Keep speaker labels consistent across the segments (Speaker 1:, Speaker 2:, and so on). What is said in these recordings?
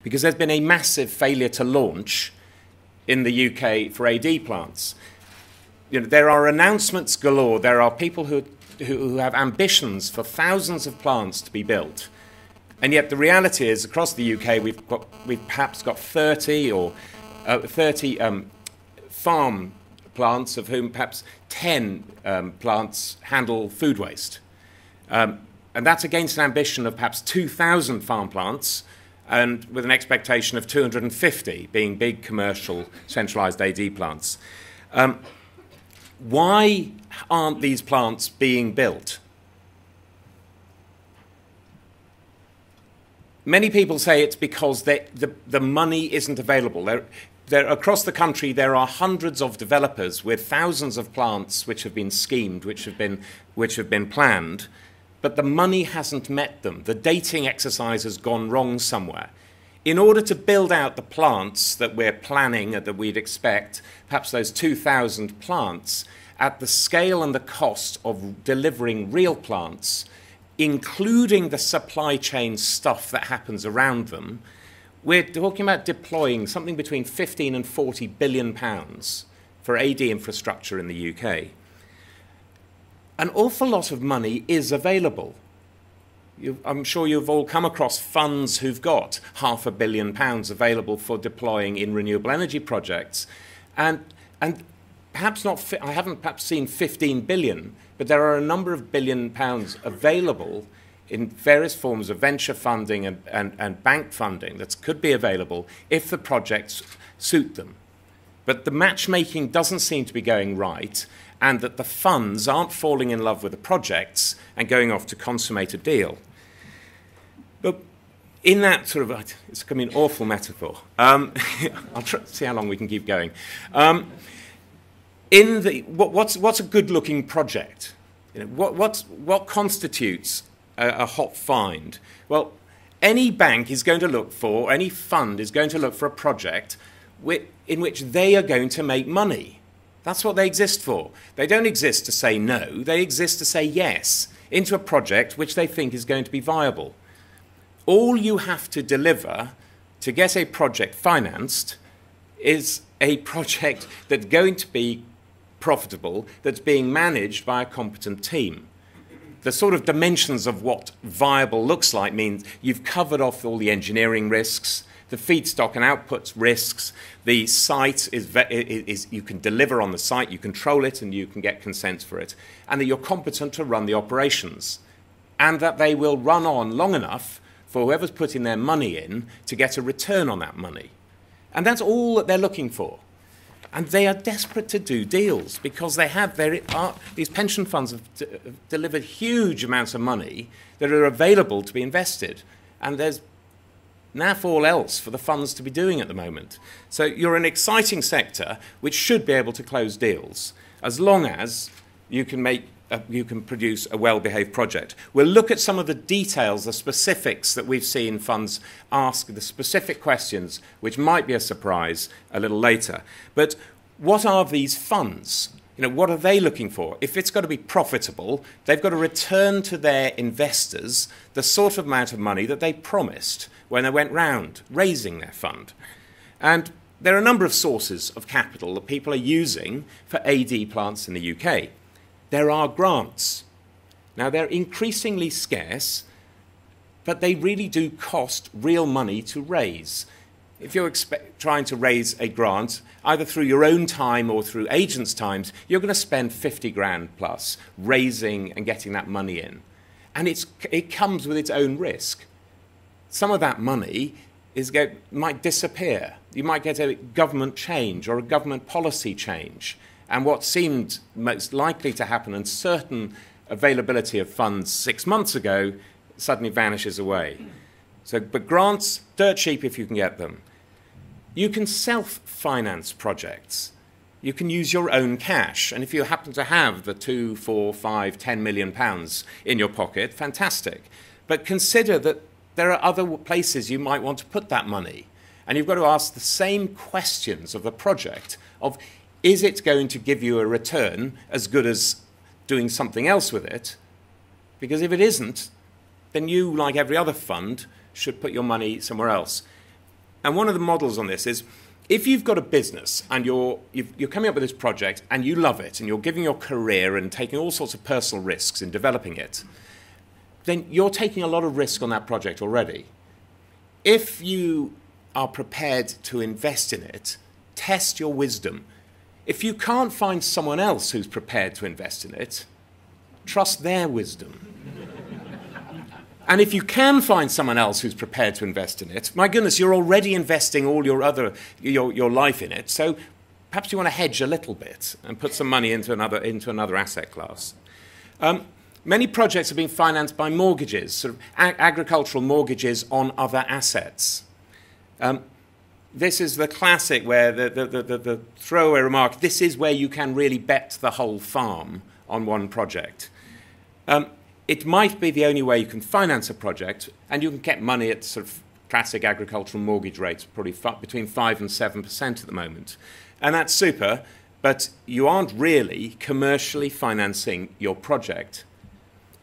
Speaker 1: because there's been a massive failure to launch in the UK for AD plants. You know, there are announcements galore. There are people who have ambitions for thousands of plants to be built. And yet the reality is, across the UK, we've perhaps got 30 farm plants, of whom perhaps 10 plants handle food waste. And that's against an ambition of perhaps 2,000 farm plants, and with an expectation of 250 being big commercial centralised AD plants. Why aren't these plants being built? Many people say it's because the money isn't available. Across the country, there are hundreds of developers with thousands of plants which have been schemed, which have been planned, but the money hasn't met them. The dating exercise has gone wrong somewhere. In order to build out the plants that we're planning, that we'd expect, perhaps those 2,000 plants, at the scale and the cost of delivering real plants, including the supply chain stuff that happens around them, we're talking about deploying something between 15 and 40 billion pounds for AD infrastructure in the UK. An awful lot of money is available. I'm sure you've all come across funds who've got £500 million available for deploying in renewable energy projects. And perhaps not, I haven't perhaps seen 15 billion, but there are a number of £billion available in various forms of venture funding and bank funding that could be available if the projects suit them. But the matchmaking doesn't seem to be going right, and that the funds aren't falling in love with the projects and going off to consummate a deal. But in that sort of, it's going to be an awful metaphor. I'll see how long we can keep going. What's a good-looking project? You know, what constitutes a hot find? Well, any bank is going to look for, any fund is going to look for a project in which they are going to make money. That's what they exist for. They don't exist to say no, they exist to say yes into a project which they think is going to be viable. All you have to deliver to get a project financed is a project that's going to be profitable, that's being managed by a competent team. The sort of dimensions of what viable looks like means you've covered off all the engineering risks, the feedstock and outputs risks, the site is you can deliver on the site, you control it, and you can get consent for it, and that you're competent to run the operations, and that they will run on long enough for whoever's putting their money in to get a return on that money. And that's all that they're looking for. And they are desperate to do deals because they have these pension funds have delivered huge amounts of money that are available to be invested. And there's naff all else for the funds to be doing at the moment. So you're an exciting sector which should be able to close deals as long as you can produce a well-behaved project. We'll look at some of the details, the specifics that we've seen funds ask, the specific questions, which might be a surprise a little later. But what are these funds? You know, what are they looking for? If it's got to be profitable, they've got to return to their investors the sort of amount of money that they promised when they went round raising their fund. And there are a number of sources of capital that people are using for AD plants in the UK. There are grants. Now, they're increasingly scarce, but they really do cost real money to raise. If you're trying to raise a grant, either through your own time or through agents' times, you're going to spend 50 grand plus raising and getting that money in. And it comes with its own risk. Some of that money might disappear. You might get a government change or a government policy change. And what seemed most likely to happen, and certain availability of funds 6 months ago, suddenly vanishes away. But grants, dirt cheap if you can get them. You can self-finance projects. You can use your own cash. And if you happen to have the 2, 4, 5, 10 million pounds in your pocket, fantastic. But consider that there are other places you might want to put that money. And you've got to ask the same questions of the project of, is it going to give you a return as good as doing something else with it? Because if it isn't, then you, like every other fund, should put your money somewhere else. And one of the models on this is, if you've got a business and you're coming up with this project and you love it and you're giving your career and taking all sorts of personal risks in developing it, then you're taking a lot of risk on that project already. If you are prepared to invest in it, test your wisdom. If you can't find someone else who's prepared to invest in it, trust their wisdom. And if you can find someone else who's prepared to invest in it, my goodness, you're already investing all your life in it, so perhaps you want to hedge a little bit and put some money into another asset class. Many projects are being financed by mortgages, sort of agricultural mortgages on other assets. This is the classic where the throwaway remark, this is where you can really bet the whole farm on one project. It might be the only way you can finance a project, and you can get money at sort of classic agricultural mortgage rates, probably between 5 and 7% at the moment. And that's super, but you aren't really commercially financing your project.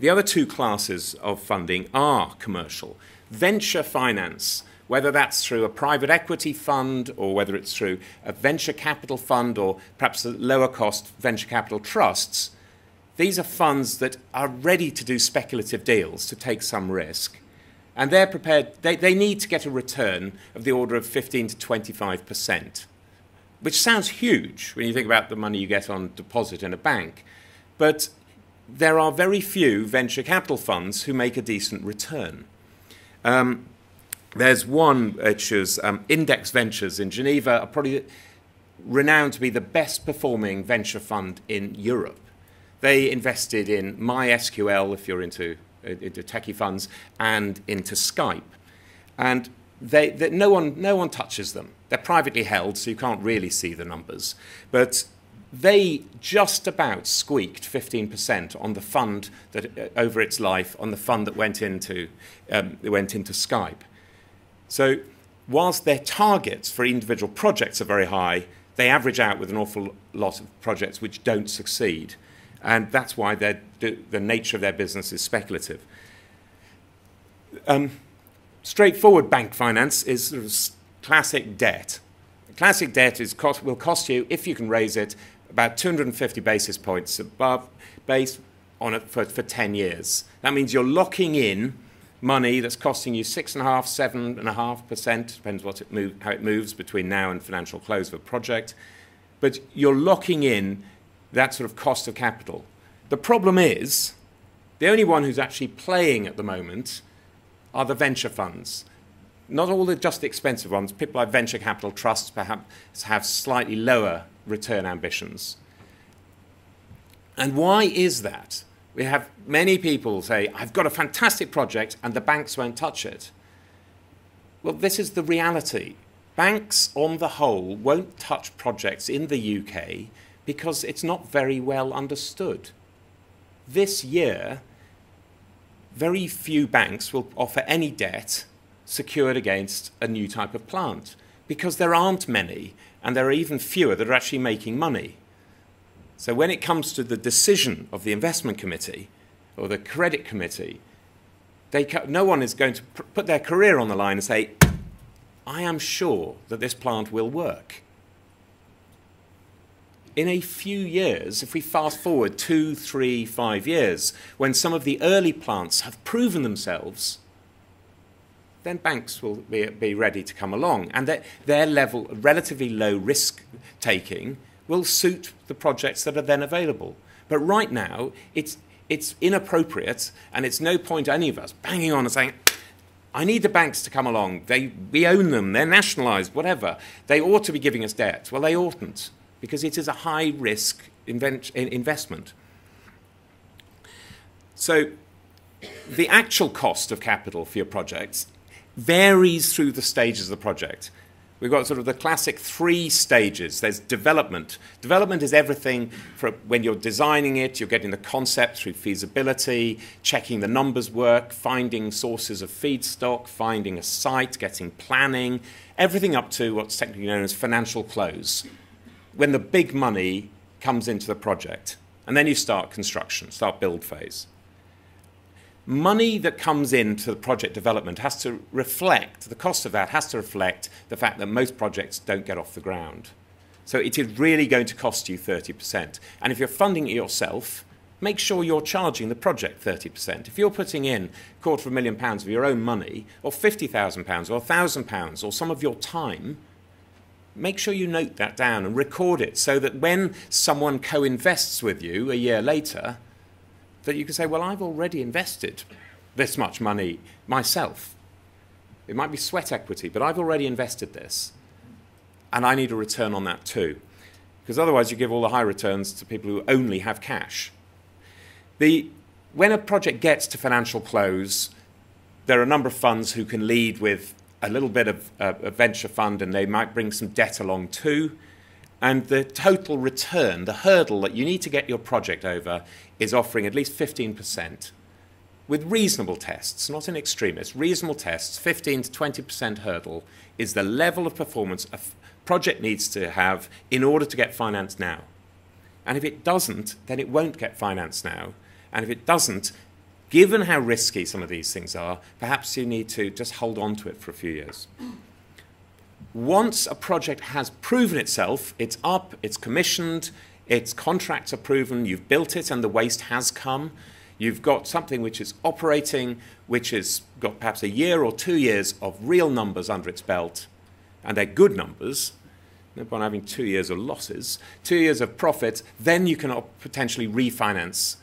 Speaker 1: The other two classes of funding are commercial. Venture finance, whether that's through a private equity fund or whether it's through a venture capital fund or perhaps the lower cost venture capital trusts, these are funds that are ready to do speculative deals, to take some risk. And they're prepared, they need to get a return of the order of 15 to 25%, which sounds huge when you think about the money you get on deposit in a bank. But there are very few venture capital funds who make a decent return. There's one which is Index Ventures in Geneva, are probably renowned to be the best performing venture fund in Europe. They invested in MySQL, if you're into techie funds, and into Skype. And no one touches them. They're privately held, so you can't really see the numbers. But they just about squeaked 15% on the fund that, over its life, on the fund that went into Skype. So whilst their targets for individual projects are very high, they average out with an awful lot of projects which don't succeed. And that's why the nature of their business is speculative. Straightforward bank finance is sort of classic debt. Classic debt will cost you, if you can raise it, about 250 basis points above base on it for 10 years. That means you're locking in money that's costing you 6.5%, 7.5%, depends how it moves between now and financial close of a project. But you're locking in that sort of cost of capital. The problem is, the only one who's actually playing at the moment are the venture funds. Not all the just expensive ones. People like venture capital trusts perhaps have slightly lower return ambitions. And why is that? We have many people say, I've got a fantastic project and the banks won't touch it. Well, this is the reality. Banks, on the whole, won't touch projects in the UK because it's not very well understood. This year, very few banks will offer any debt secured against a new type of plant because there aren't many, and there are even fewer that are actually making money. So when it comes to the decision of the investment committee or the credit committee, no one is going to put their career on the line and say, I am sure that this plant will work. In a few years, if we fast forward 2, 3, 5 years, when some of the early plants have proven themselves, then banks will be ready to come along. And their level of relatively low risk taking will suit the projects that are then available. But right now, it's inappropriate, and it's no point any of us banging on and saying, I need the banks to come along. We own them. They're nationalised, whatever. They ought to be giving us debt. Well, they oughtn't, because it is a high-risk investment. So the actual cost of capital for your projects varies through the stages of the project. We've got sort of the classic 3 stages. There's development. Development is everything from when you're designing it, you're getting the concept through feasibility, checking the numbers work, finding sources of feedstock, finding a site, getting planning, everything up to what's technically known as financial close, when the big money comes into the project. And then you start construction, start build phase. money that comes into the project development has to reflect, the cost of that has to reflect the fact that most projects don't get off the ground. So it is really going to cost you 30%. And if you're funding it yourself, make sure you're charging the project 30%. If you're putting in £250,000 of your own money, or £50,000 or £1,000 or some of your time, make sure you note that down and record it so that when someone co-invests with you a year later, that you can say, well, I've already invested this much money myself. It might be sweat equity, but I've already invested this. And I need a return on that too. Because otherwise you give all the high returns to people who only have cash. When a project gets to financial close, there are a number of funds who can lead with a little bit of a venture fund, and they might bring some debt along too. And the total return, the hurdle that you need to get your project over, is offering at least 15%. With reasonable tests, not in extremists, reasonable tests, 15 to 20% hurdle is the level of performance a project needs to have in order to get financed now. And if it doesn't, then it won't get financed now. And if it doesn't, given how risky some of these things are, perhaps you need to just hold on to it for a few years. Once a project has proven itself, it's up, it's commissioned, its contracts are proven, you've built it and the waste has come, you've got something which is operating, which has got perhaps a year or 2 years of real numbers under its belt, and they're good numbers, no point having 2 years of losses, 2 years of profit, then you can potentially refinance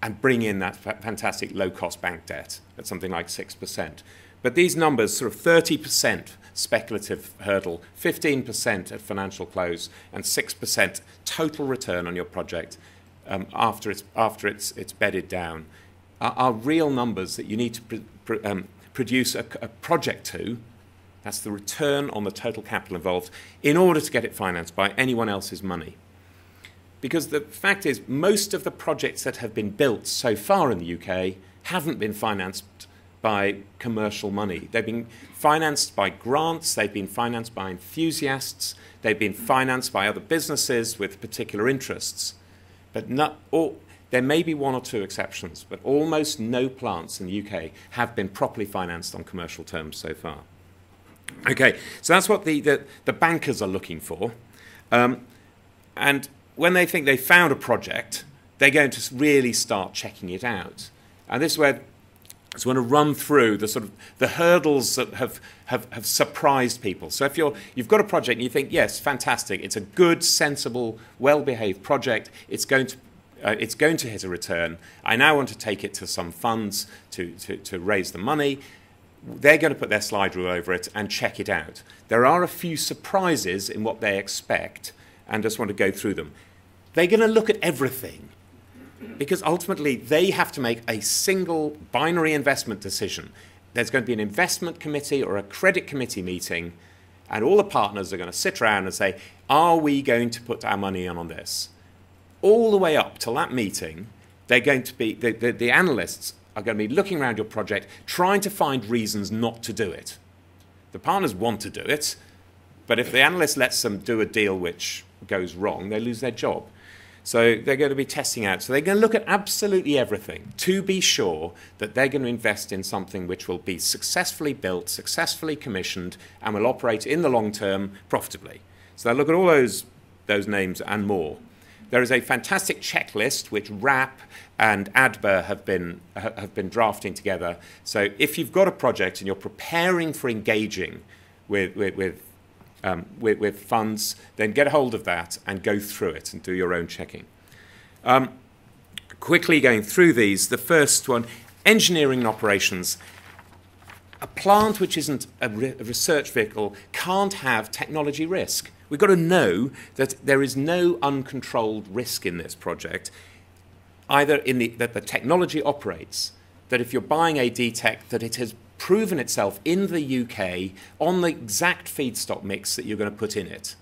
Speaker 1: and bring in that fantastic low-cost bank debt at something like 6%. But these numbers, sort of 30% speculative hurdle, 15% at financial close, and 6% total return on your project after it's bedded down, are real numbers that you need to produce a project to. That's the return on the total capital involved in order to get it financed by anyone else's money. Because the fact is, most of the projects that have been built so far in the UK haven't been financed by commercial money. They've been financed by grants, they've been financed by enthusiasts, they've been financed by other businesses with particular interests. But there may be one or two exceptions, but almost no plants in the UK have been properly financed on commercial terms so far. Okay, so that's what the bankers are looking for. And when they think they've found a project, they're going to really start checking it out. And this is where I want to run through the sort of the hurdles that have surprised people. So if you've got a project and you think, yes, fantastic, it's a good, sensible, well-behaved project, it's going to hit a return. I now want to take it to some funds to raise the money. They're going to put their slide rule over it and check it out. There are a few surprises in what they expect, and just want to go through them. They're going to look at everything, because ultimately they have to make a single binary investment decision. There's going to be an investment committee or a credit committee meeting, and all the partners are going to sit around and say, are we going to put our money on this? All the way up till that meeting, they're going to be, the analysts are going to be looking around your project, trying to find reasons not to do it. The partners want to do it, but if the analyst lets them do a deal which goes wrong, they lose their job. So they're going to be testing out. So they're going to look at absolutely everything to be sure that they're going to invest in something which will be successfully built, successfully commissioned, and will operate in the long term profitably. So they'll look at all those names and more. There is a fantastic checklist which RAP and ADBA have been drafting together. So if you've got a project and you're preparing for engaging with funds, then get a hold of that and go through it and do your own checking. Quickly going through these, the first one, engineering and operations. A plant which isn't a research vehicle can't have technology risk. We've got to know that there is no uncontrolled risk in this project, either that the technology operates, that if you're buying a DTEC, that it has proven itself in the UK on the exact feedstock mix that you're going to put in it.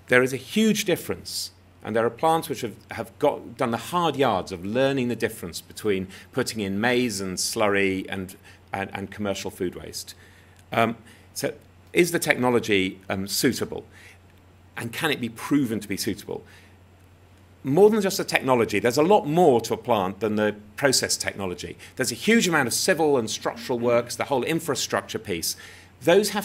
Speaker 1: There is a huge difference, and there are plants which have done the hard yards of learning the difference between putting in maize and slurry and commercial food waste. So is the technology suitable, and can it be proven to be suitable? more than just the technology. There's a lot more to a plant than the process technology. There's a huge amount of civil and structural works, the whole infrastructure piece. Those have